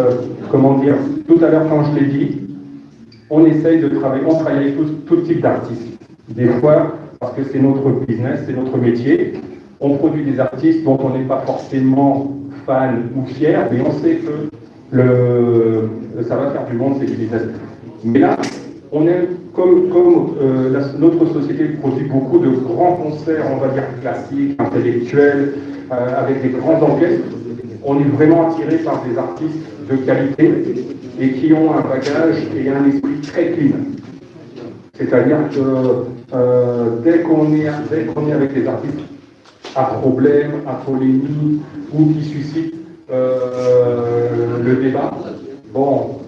comment dire, tout à l'heure quand je l'ai dit, on essaye de travailler, on travaille avec tout type d'artistes. Des fois, parce que c'est notre business, c'est notre métier, on produit des artistes dont on n'est pas forcément fan ou fier, mais on sait que ça va faire du monde, c'est du business. Mais là, on aime, notre société produit beaucoup de grands concerts, on va dire classiques, intellectuels, avec des grands orchestres. On est vraiment attiré par des artistes de qualité et qui ont un bagage et un esprit très clean. C'est-à-dire que dès qu'on est avec des artistes à problème, à polémique ou qui suscitent le débat, bon,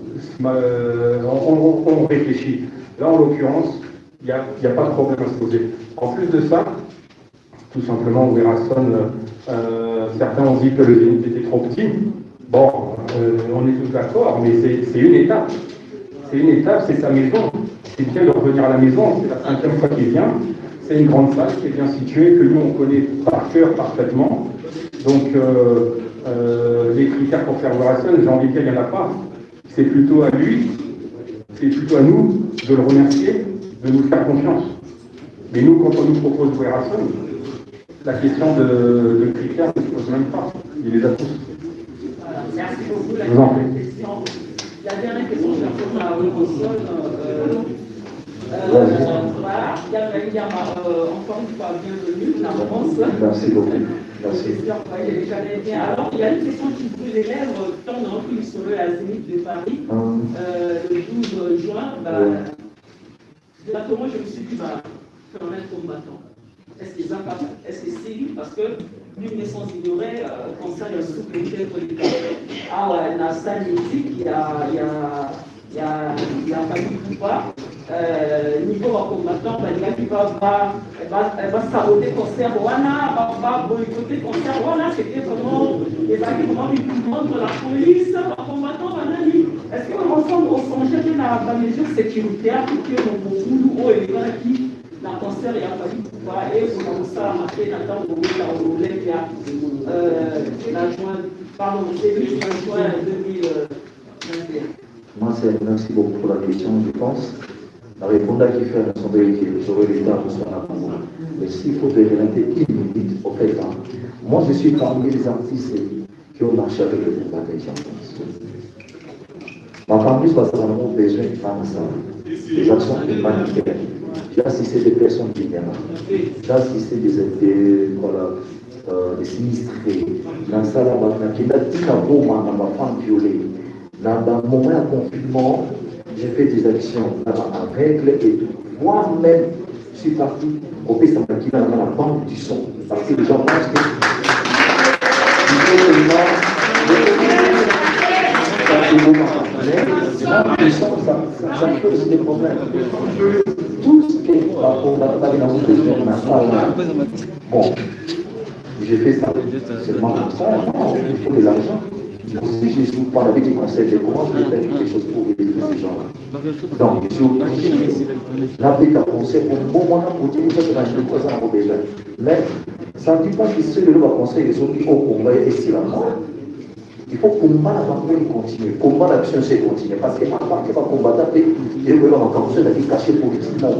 on réfléchit. Là, en l'occurrence, il n'y a pas de problème à se poser. En plus de ça, tout simplement, on verra certains ont dit que le Zénith était trop petit. Bon, on est tous d'accord, mais c'est une étape. C'est une étape, c'est sa maison. C'est bien de revenir à la maison, c'est la 5e fois qu'il vient. C'est une grande salle qui est bien située, que nous on connaît par cœur parfaitement. Donc, les critères pour faire Werason, j'ai envie de dire, il n'y en a pas. C'est plutôt à lui, c'est plutôt à nous de le remercier, de nous faire confiance. Mais nous, quand on nous propose Werason, la question de critères ne se pose même pas. Il les a tous. Voilà, merci beaucoup. La dernière question, je la pose à Werason. Voilà, encore une fois, bienvenue, la France. Merci beaucoup. Merci. Alors, il y a une question qui brûle les lèvres, tant dans qu'il serait à Zénith de Paris, le 12 juin. Moi, je me suis dit, faire un combattant. Est-ce que c'est lui? Parce que d'une naissance ignorée, comme ça, il y a sous les chefs de l'État. Ah ouais, dans sa politique, il y a fallu ou pas. Niveau combattant, il y a qui va saboter le concert, va boycotter le concert. C'était vraiment les amis, comment ils contre la police, en combattant, est-ce qu'ensemble, on songeait que la mesure sécuritaire, pour que nous, au élevage, qui dans le concert, il y a fallu pouvoir, et pour ça, on a fait la table où il y a la juin 2021. Moi, merci beaucoup pour la question, je pense. La réponse qui fait à l'Assemblée qui saurait l'État pour son amour. Mais s'il faut de réalité inédite, au fait, moi je suis parmi les artistes qui ont marché avec le combat haïtien. Ma famille, parce que nous avons besoin de femmes ensemble. Des actions humanitaires. J'ai assisté des personnes qui viennent. J'ai assisté des sinistrés. Dans ça, qui a dit qu'à vous, ma femme violée. Dans le moment de confinement, j'ai fait des actions en règle et tout. Moi-même, je suis parti au pays dans la banque du son. Parce que les gens pensent que ça pose des problèmes. Tout ce qui est bon, j'ai fait ça seulement comme ça. Il faut de l'argent. Si je suis pas avec les conseils de comment je vais faire quelque chose pour aider ces gens-là. Donc, je n'avais qu'à penser pour bon moment pour dire que ça, c'est une chose à déjà. Mais ça ne dit pas que ceux de nos conseils, les autres qui ont combat et si la mort. Il faut combattre avant de continuer. Combattre la mission, c'est continuer. Parce qu'à partir de combattre, il y a un cancer qui est caché politiquement.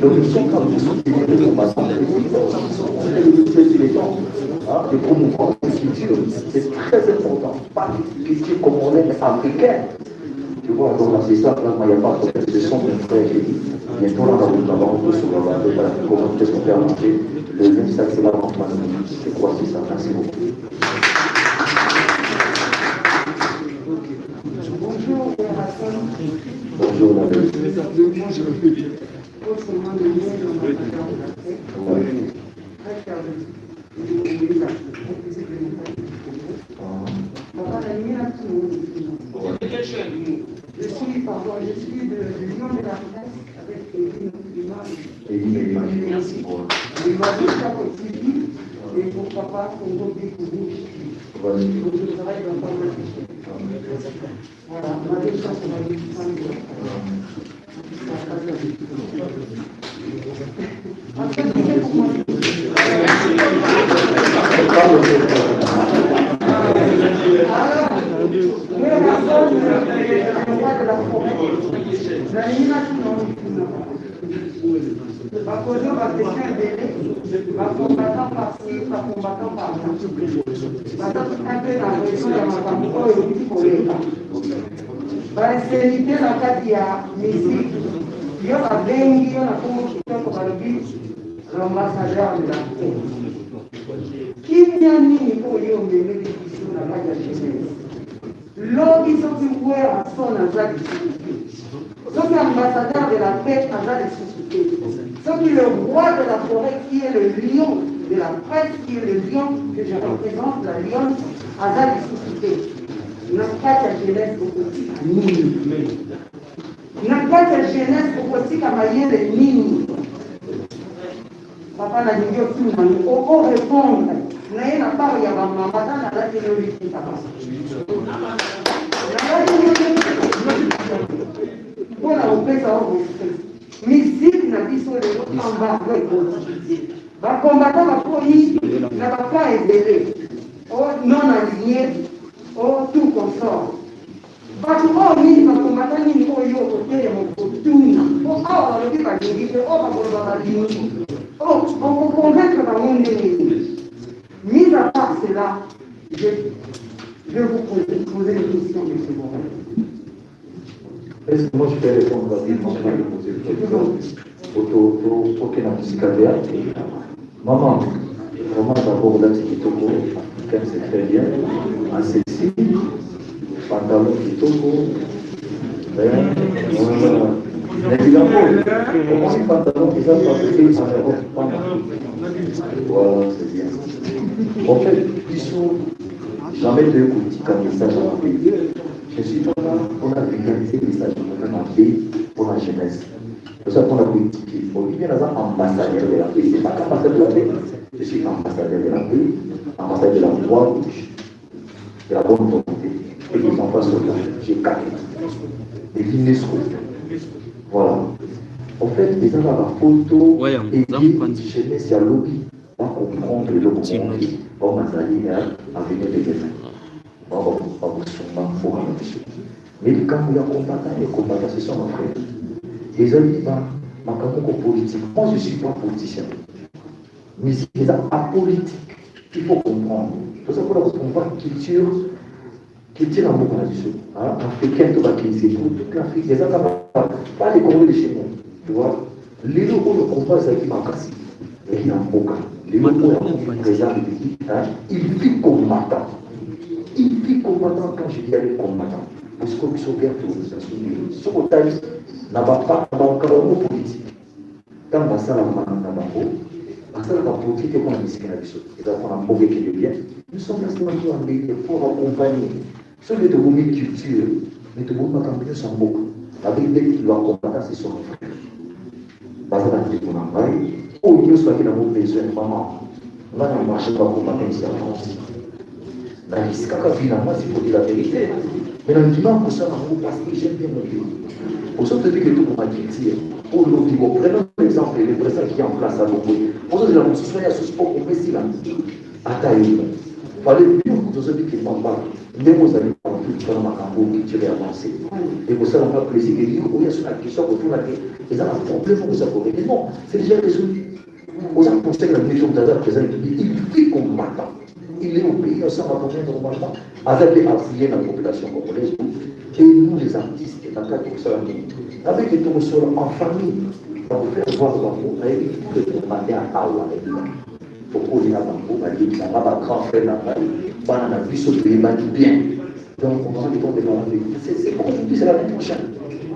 Donc nous sommes en train de soutenir les combattants. De promouvoir la culture. C'est très important. Pas une culture comme on est africaine. Tu vois, donc c'est ça, là, il n'y a pas de problème. Ce sont mes frères, j'ai dit. Bientôt, là, on va vous sur la base. Voilà, comment est-ce qu'on fait marcher. Le même sac, c'est là, on va. Je crois que c'est ça. Merci beaucoup. Bonjour, bonjour, la belle. Je suis de l'Union de la presse avec Merci. Il m'a dit ça aussi, et pourquoi pas qu'on va découvrir. Donc je travaille dans pas mal de choses. Voilà, ma question c'est la question de baeserite na kati ya misiki yo babengi yo na kongo kitoko balobi l'ambassadeur de la paix kimia nini mpo yo omemeli biso na kati ya jeunesse lobi soki wera son aza lisusu te soki ambassadeur de la paix aza lisusu te soki le roi de la forêt qui est le lion de la presse qui est le lion que je représente la lionne aza lisusu te na kati ya jeunesse okotika nini na kati ya jeunesse okotika mayele nini papa nalingi otunani okorépondre na ye na part ya bamama ta nalateli olikitaka mpona kopesa o respect misiki na biso lelo pambango ekoti bakombata bakoyi na baka ebele o non aligné oh, tout consort. Bato oyo nini bakombata nini oyo okoteya mokotuna po awa balobi balingi te oyo bakoloba balingi okoconvaincre bango ndenge nini. Mis à part cela, je vais vous poser une question de ce moment. Est-ce que moi je peux répondre rapidement à la question? Maman, vraiment d'abord là c'est Kitoko, c'est très bien, en sexy, pantalon Kitoko, mais évidemment, comment les pantalons qui sont fabriqués en Europe, voilà, c'est bien. En fait, ils sont jamais de côté comme message à la pays. Je suis là pour la vulgariser le message de la pays pour la jeunesse. C'est ça qu'on a critiqué. On dit bien ambassadeur de la paix. C'est pas qu'ambassadeur de la paix. Je suis ambassadeur de la paix, ambassadeur de la Croix-Rouge, de la bonne volonté. Et qu'ils n'ont pas cela. J'ai 4 de l'UNESCO. Voilà. En fait, les gens à la photo et qui jeunesse à lobby va comprendre le monde. On m'a dit à venir de demain. On va vous soumettre pour un monsieur. Mais quand il y a combattant, les combattants, ce sont nos frères. Les amis, ma politique. Moi, je ne suis pas politicien. Mais c'est apolitique. Il faut comprendre. C'est pour ça qu'on voit une culture en beaucoup africaine, tout va qui c'est pour toute l'Afrique. Les gens pas les Congolais de chez nous. Tu vois, les locaux le combat, c'est qui m'a cassé. Et qui n'en beaucoup. Les locaux, il vit combattant. Il vit combattant quand je dis aller combattant. Parce qu'ils sont bien tous. Ce qu'on t'a dit, n'a pas d'encadrement politique. Quand on a ça, parce que la politique est qu'on a mis ce qu'on a dit, et qu'on a prouvé qu'il est bien, nous sommes là pour accompagner. Ce qui est de vous culture, mais de vous mettre en place en beaucoup. La Bible qui doit combattre, c'est son frère. Parce que la Bible qu'on a parlé, au lieu soit qu'il a besoin de maman, on a marché pour combattre ici en France. Dans les cas, finalement, c'est pour dire la vérité. Mais dans le dimanche, pour ça, parce que j'aime bien mon pays. Pour ça, je te dis que tout le monde a dit, pour l'Obigo, prenons l'exemple, le président qui est en place à Bobo. Pour ça, je l'ai dit, ce soit à ce sport, on met là. À taille. fallait bien que vous ayez qui m'en parlent. Même vous allez prendre tout dans ma cambo qui tire avancer. Et vous savez, on va plaisir que vous il y a sur la question autour de laquelle ils ont un problème que vous avez. Mais non, c'est déjà résolu. Vous avez pensé que la mission de la présente, il vit combattant. Il est au pays, on s'en va combien normalement, avec les affiliés dans la population congolaise. Et nous, les artistes, dans le cadre de ça, avec les tours en famille, on peut faire voir le bambou, avec les tours de matin à Awa, pour qu'on ait un bambou, on va un grand frère là-bas, on a un bus au pays, bien. Donc, on va répondre des malades. C'est comme je dis, c'est l'année prochaine.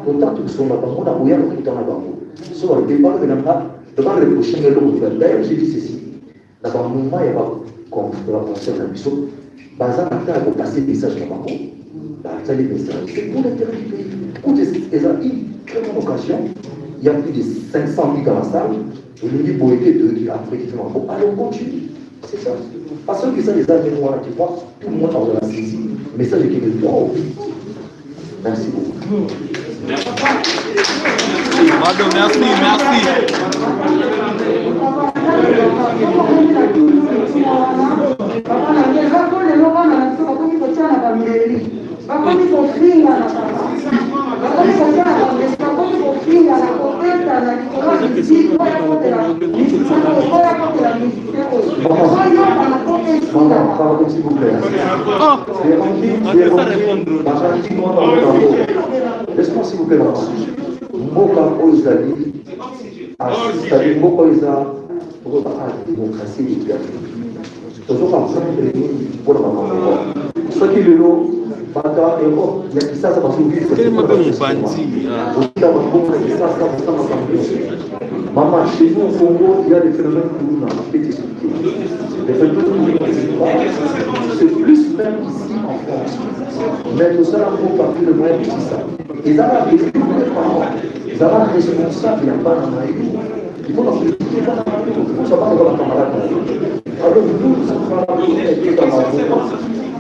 Autant que son bambou, on a oublié le temps de bambou. Soit le débat, devant le prochain, d'ailleurs, j'ai dit ceci. Dans un moment, il y a pas comme la concert de la mission, basant à terre pour passer des messages dans bambou. C'est pour l'intérêt du pays. Pour des amis, très bonne occasion, il y a plus de 500 000 dans la salle, et il dit pour aider de après qui font bon, allez, on continue. C'est ça. Parce que ça, les amis noirs, tu vois, tout le monde a la saisie. Mais ça, j'ai qu'il doit au pays. Merci beaucoup. Pardon, merci. Pardon, s'il vous plaît. Laisse-moi, s'il vous plaît, Moka Ozali, c'est-à-dire Moka Oza, pour la démocratie et liberté. Toujours en train de venir pour la maman. Ce qui est le lot, Bata et Europe, il y a qui ça va s'ouvrir. Quel matin on bandit? Maman, chez nous au Congo, il y a des phénomènes que nous n'avons pas expliqués. Les phénomènes que nous c'est plus même ici en France. Mais tout ça, il faut partir de même ici. Et ça, les parents, ils ont un responsable, il n'y a pas dans la rue. Il faut dans le il faut savoir dans la camarade. Alors nous, nous sommes dans ma voix,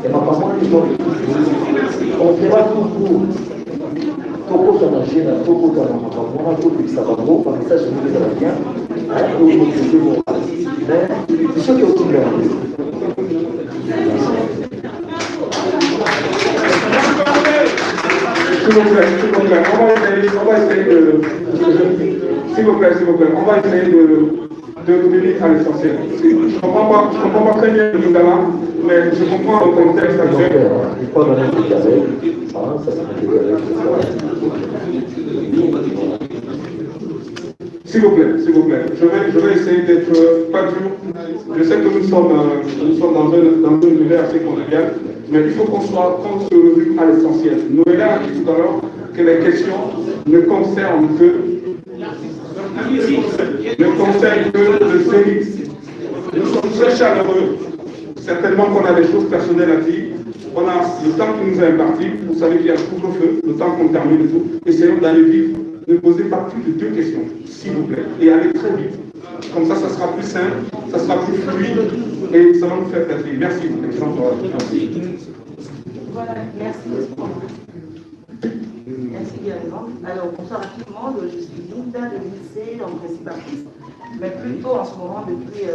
et ma maman, on fera tout pour. Toko dans la gêne, Toko dans la maman, Toko qui s'en va beau, par message, je vous le bien. Mais c'est sûr qu'il y a aussi de S'il vous plaît, on va essayer de revenir à l'essentiel. Je ne comprends pas très bien le Lugala, mais je comprends le contexte actuel. Il faut donner des carrés. Ça, c'est des carrés. S'il vous plaît, je vais essayer d'être pas dur. Je sais que nous sommes dans un univers assez convivial, mais il faut qu'on se revue à l'essentiel. Noëlla a dit tout à l'heure que les questions ne concernent que le série. Nous sommes très chaleureux, certainement qu'on a des choses personnelles à dire. On a le temps qui nous est imparti, vous savez qu'il y a le couvre-feu, le temps qu'on termine et tout. Essayons d'aller vivre. Ne posez pas plus de 2 questions, s'il vous plaît, et allez très vite. Comme ça sera plus simple, ça sera plus fluide, et ça va nous faire plaisir. Merci, excellent travail. Merci. Voilà, merci. Merci également. Alors, bonsoir à tout le monde. Je suis Linda de lycée, en principe artiste, mais plutôt en ce moment, depuis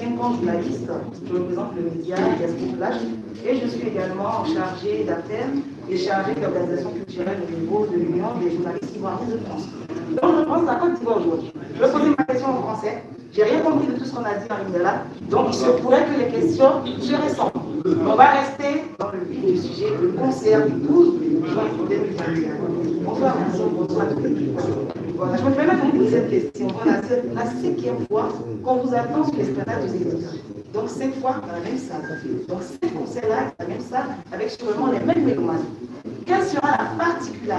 5 ans, journaliste. Je représente le média Diaspora Flash, et je suis également chargée d'affaires et chargée d'organisation culturelle au niveau de l'Union des journalistes ivoiriens de France. Donc, je pense à Côte d'Ivoire aujourd'hui. Je vais poser ma question en français. J'ai rien compris de tout ce qu'on a dit en Lingala, donc il se pourrait que les questions se ressemblent. On va rester dans le vif du sujet, le concert du 12 juin 2021. Bonsoir, bonsoir à tous. Voilà, je me permets de vous poser cette question. Voilà, c'est la 5e fois qu'on vous attend sur l'esplanade du Zénith. Donc, 5 fois dans la même salle. Donc, 5 concerts-là, dans la même salle, avec sûrement les mêmes mélomanes. Quelle sera la particularité